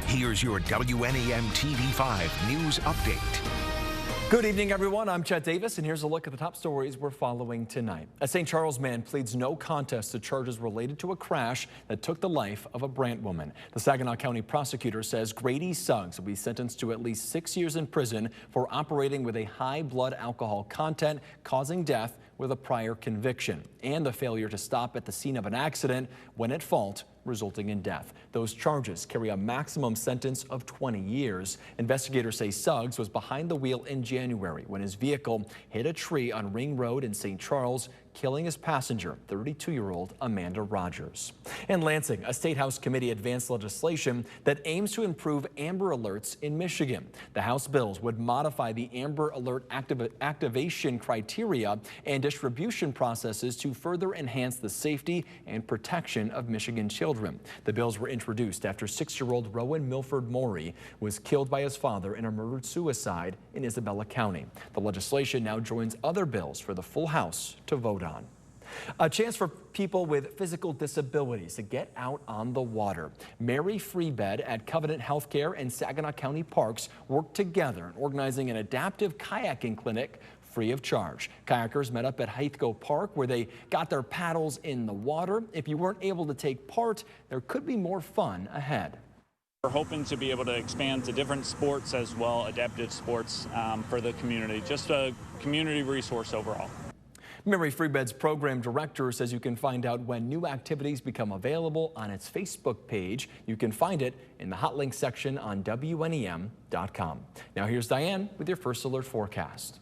Here's your WNEM TV5 News Update. Good evening, everyone. I'm Chet Davis, and here's a look at the top stories we're following tonight. A St. Charles man pleads no contest to charges related to a crash that took the life of a Brant woman. The Saginaw County prosecutor says Grady Suggs will be sentenced to at least 6 years in prison for operating with a high blood alcohol content, causing death with a prior conviction, and the failure to stop at the scene of an accident when at fault, resulting in death. Those charges carry a maximum sentence of 20 years. Investigators say Suggs was behind the wheel in January when his vehicle hit a tree on Ring Road in St. Charles, killing his passenger, 32-year-old Amanda Rogers. In Lansing, a State House committee advanced legislation that aims to improve Amber Alerts in Michigan. The House bills would modify the Amber Alert activation criteria and distribution processes to further enhance the safety and protection of Michigan children. The bills were introduced after 6-year-old Rowan Milford Morey was killed by his father in a murdered suicide in Isabella County. The legislation now joins other bills for the full House to vote on. A chance for people with physical disabilities to get out on the water. Mary Freebed at Covenant Healthcare and Saginaw County Parks worked together in organizing an adaptive kayaking clinic free of charge. Kayakers met up at Heathco Park where they got their paddles in the water. If you weren't able to take part, there could be more fun ahead. We're hoping to be able to expand to different sports as well, adaptive sports for the community, just a community resource overall. Mary Freebed's program director says you can find out when new activities become available on its Facebook page. You can find it in the hot link section on WNEM.com. Now here's Diane with your first alert forecast.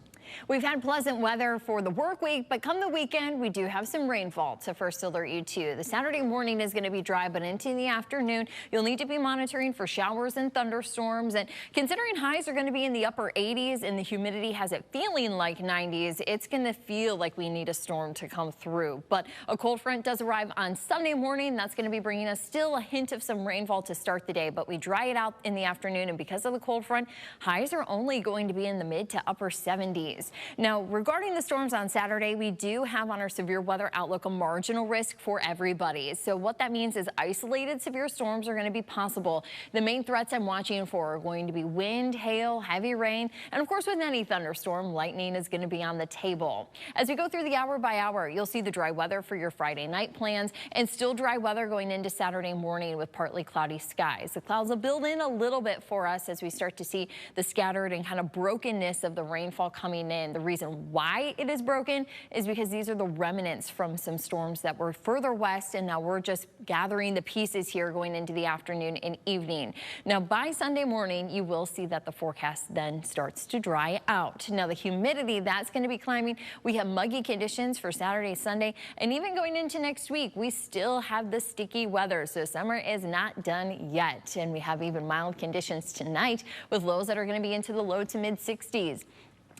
We've had pleasant weather for the work week, but come the weekend, we do have some rainfall to first alert you to. The Saturday morning is going to be dry, but into the afternoon, you'll need to be monitoring for showers and thunderstorms. And considering highs are going to be in the upper 80s and the humidity has it feeling like 90s, it's going to feel like we need a storm to come through. But a cold front does arrive on Sunday morning. That's going to be bringing us still a hint of some rainfall to start the day, but we dry it out in the afternoon. And because of the cold front, highs are only going to be in the mid to upper 70s. Now, regarding the storms on Saturday, we do have on our severe weather outlook a marginal risk for everybody. So what that means is isolated severe storms are going to be possible. The main threats I'm watching for are going to be wind, hail, heavy rain, and of course with any thunderstorm, lightning is going to be on the table. As we go through the hour by hour, you'll see the dry weather for your Friday night plans and still dry weather going into Saturday morning with partly cloudy skies. The clouds will build in a little bit for us as we start to see the scattered and kind of brokenness of the rainfall coming in. The reason why it is broken is because these are the remnants from some storms that were further west, and now we're just gathering the pieces here going into the afternoon and evening. Now by Sunday morning, you will see that the forecast then starts to dry out. Now the humidity, that's going to be climbing. We have muggy conditions for Saturday, Sunday, and even going into next week, we still have the sticky weather. So summer is not done yet, and we have even mild conditions tonight with lows that are going to be into the low to mid 60s.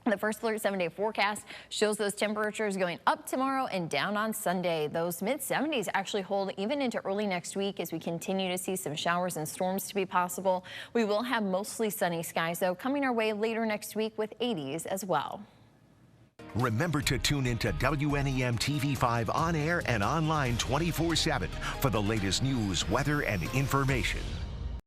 The first alert 7-day forecast shows those temperatures going up tomorrow and down on Sunday. Those mid 70s actually hold even into early next week as we continue to see some showers and storms to be possible. We will have mostly sunny skies, though, coming our way later next week with 80s as well. Remember to tune into WNEM TV5 on air and online 24/7 for the latest news, weather, and information.